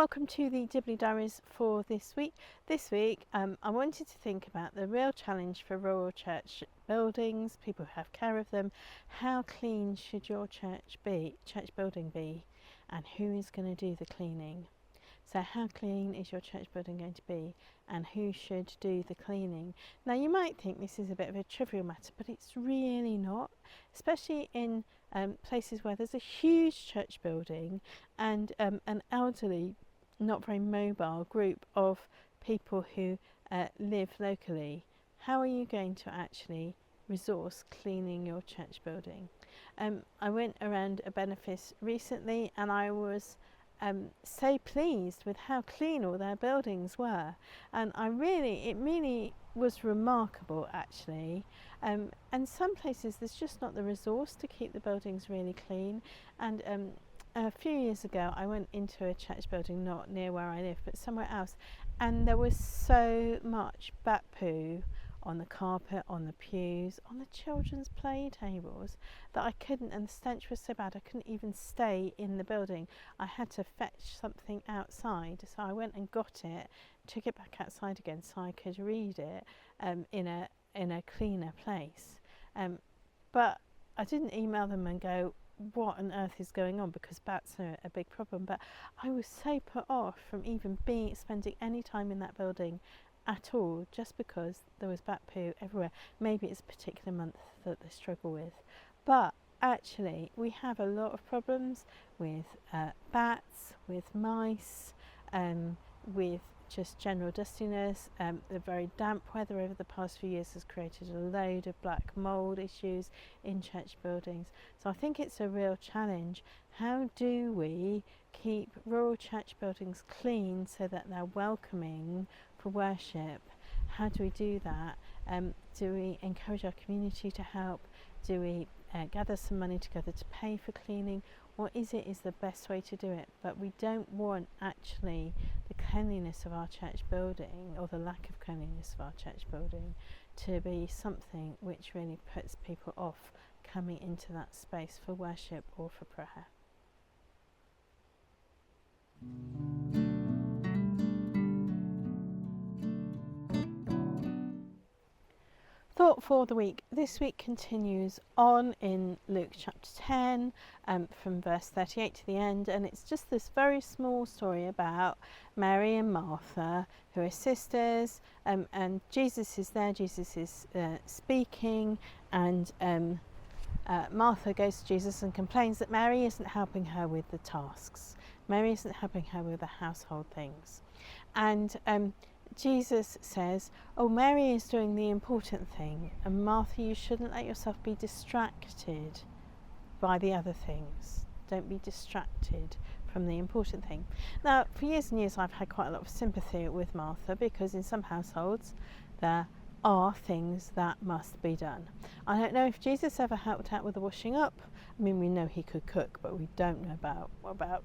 welcome to the Dibley diaries for this week. This week I wanted to think about the real challenge for rural church buildings, people who have care of them. How clean should your church building be, and who is going to do the cleaning? So how clean is your church building going to be, and who should do the cleaning? Now you might think this is a bit of a trivial matter, but it's really not, especially in places where there's a huge church building and an elderly, not very mobile group of people who live locally. How are you going to actually resource cleaning your church building? I went around a benefice recently and I was so pleased with how clean all their buildings were, and it really was remarkable actually. And some places there's just not the resource to keep the buildings really clean. And a few years ago I went into a church building not near where I live but somewhere else, and there was so much bat poo on the carpet, on the pews, on the children's play tables that I couldn't, and the stench was so bad I couldn't even stay in the building. I had to fetch something outside, so I went and got it, took it back outside again so I could read it in a cleaner place. But I didn't email them and go, what on earth is going on, because bats are a big problem. But I was so put off from even spending any time in that building at all, just because there was bat poo everywhere. Maybe it's a particular month that they struggle with, but actually we have a lot of problems with bats, with mice, with just general dustiness. The very damp weather over the past few years has created a load of black mould issues in church buildings. So I think it's a real challenge. How do we keep rural church buildings clean so that they're welcoming for worship? How do we do that? Do we encourage our community to help? Do we gather some money together to pay for cleaning? What is the best way to do it? But we don't want actually the cleanliness of our church building, or the lack of cleanliness of our church building, to be something which really puts people off coming into that space for worship or for prayer. Thought for the week. This week continues on in Luke chapter 10, from verse 38 to the end, and it's just this very small story about Mary and Martha, who are sisters, and Jesus is there. Jesus is speaking, and Martha goes to Jesus and complains that Mary isn't helping her with the tasks. Mary isn't helping her with the household things, and Jesus says, oh, Mary is doing the important thing, and Martha, you shouldn't let yourself be distracted by the other things. Don't be distracted from the important thing. Now, for years and years I've had quite a lot of sympathy with Martha, because in some households there are things that must be done. I don't know if Jesus ever helped out with the washing up. I mean, we know he could cook, but we don't know about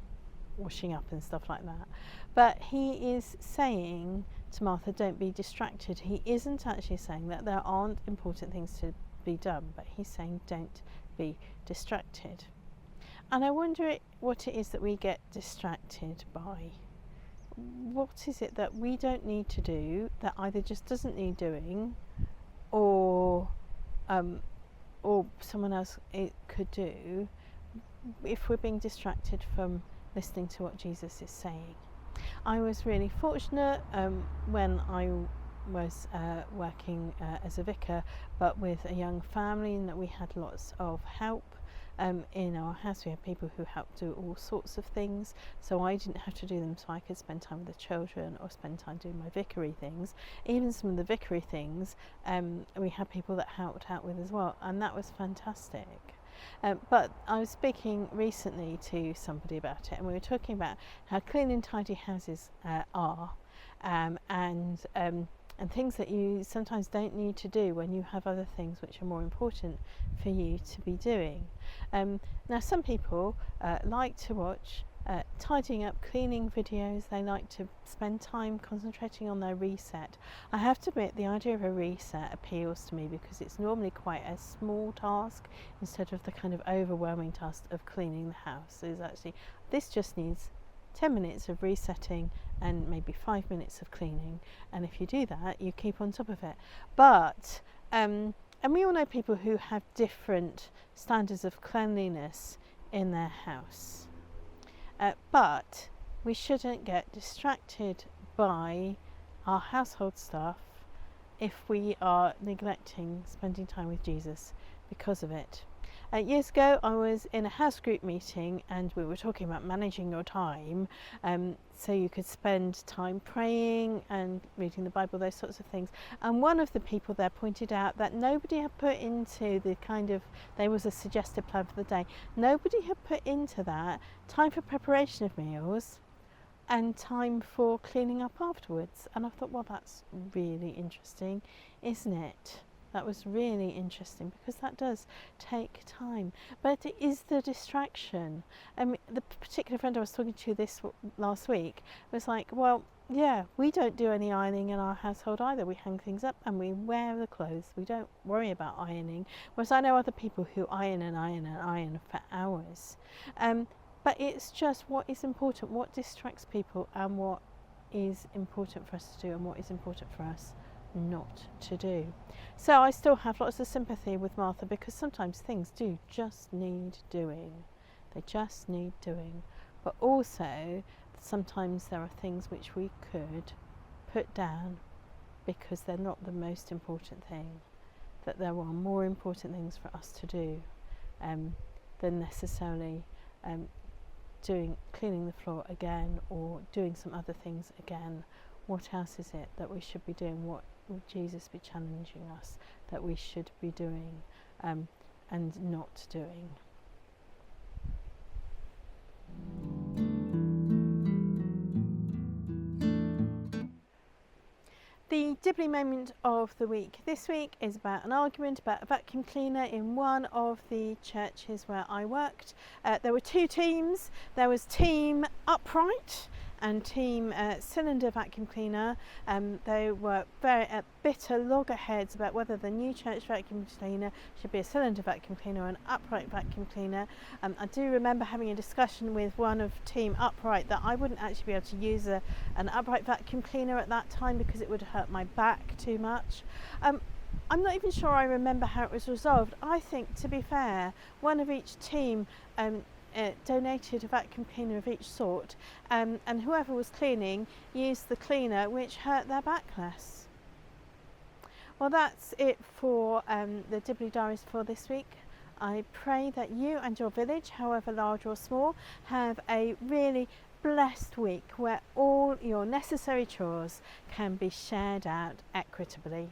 washing up and stuff like that. But he is saying to Martha, don't be distracted. He isn't actually saying that there aren't important things to be done, but he's saying don't be distracted. And I wonder what it is that we get distracted by. What is it that we don't need to do, that either just doesn't need doing, or someone else it could do, if we're being distracted from listening to what Jesus is saying? I was really fortunate when I was working as a vicar, but with a young family, and that we had lots of help in our house. We had people who helped do all sorts of things, so I didn't have to do them, so I could spend time with the children or spend time doing my vicary things. Even some of the vicary things we had people that helped out with as well, and that was fantastic. But I was speaking recently to somebody about it, and we were talking about how clean and tidy houses are, and things that you sometimes don't need to do when you have other things which are more important for you to be doing. Now, some people like to watch tidying up, cleaning videos. They like to spend time concentrating on their reset. I have to admit, the idea of a reset appeals to me, because it's normally quite a small task instead of the kind of overwhelming task of cleaning the house. It's actually, this just needs 10 minutes of resetting and maybe 5 minutes of cleaning. And if you do that, you keep on top of it. But and we all know people who have different standards of cleanliness in their house. But we shouldn't get distracted by our household stuff if we are neglecting spending time with Jesus because of it. Years ago, I was in a house group meeting and we were talking about managing your time, so you could spend time praying and reading the Bible, those sorts of things. And one of the people there pointed out that nobody had put into the there was a suggested plan for the day, nobody had put into that time for preparation of meals and time for cleaning up afterwards. And I thought, well, that's really interesting, isn't it? That was really interesting because that does take time, but it is the distraction. The particular friend I was talking to this last week was like, well, yeah, we don't do any ironing in our household either. We hang things up and we wear the clothes. We don't worry about ironing. Whereas I know other people who iron and iron and iron for hours. But it's just what is important, what distracts people, and what is important for us to do and what is important for us not to do. So I still have lots of sympathy with Martha because sometimes things do just need doing. They just need doing. But also sometimes there are things which we could put down because they're not the most important thing, that there are more important things for us to do than necessarily cleaning the floor again or doing some other things again. What else is it that we should be doing? What would Jesus be challenging us that we should be doing and not doing? The Dibley moment of the week this week is about an argument about a vacuum cleaner in one of the churches where I worked. There were two teams. There was Team Upright and Team Cylinder Vacuum Cleaner. They were very bitter loggerheads about whether the new church vacuum cleaner should be a cylinder vacuum cleaner or an upright vacuum cleaner. I do remember having a discussion with one of Team Upright that I wouldn't actually be able to use an upright vacuum cleaner at that time because it would hurt my back too much. I'm not even sure I remember how it was resolved. I think, to be fair, one of each team donated a vacuum cleaner of each sort, and whoever was cleaning used the cleaner which hurt their back less. Well, that's it for the Dibley Diaries for this week. I pray that you and your village, however large or small, have a really blessed week where all your necessary chores can be shared out equitably.